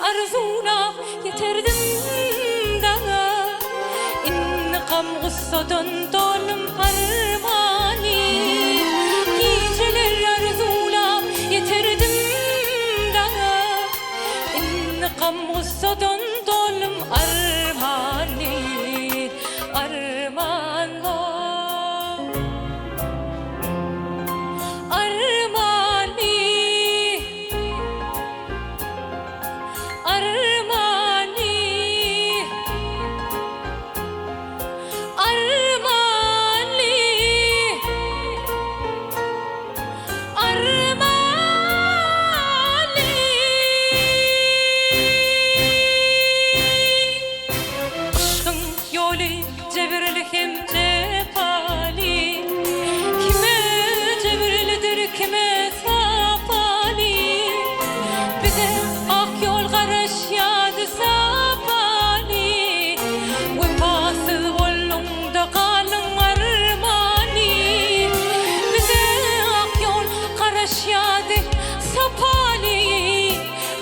arzuna yeterdim daha. İntikam gussadan dolum armani. Geceler arzuna yeterdim daha. İntikam gussadan dolum armani. Arman var, armani, armani, armani, armani. Aşkın yolu cebirli hem cepali. Kime cebirlidir kime sapali. Bize ak yol karış yadı sapali. Vefasız volumda kalın armani. Bize ak yol karış yadı sapali.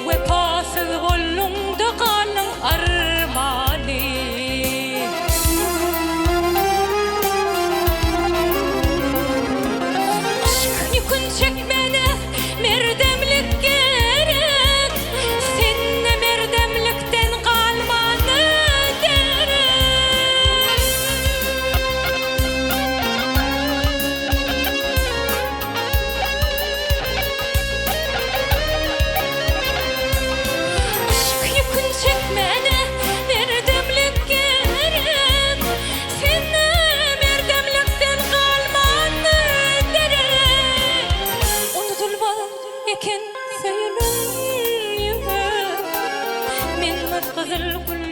Vefasız volumda kalın armani. Çekmene merdemlik gerek. Seninle merdemlikten kalmanı gerek. Aşk yükün çekmene merdemlik gerek. Seninle merdemlikten kalmanı gerek. Unutulmaz eken söylen yüreğim. Men kızıl gül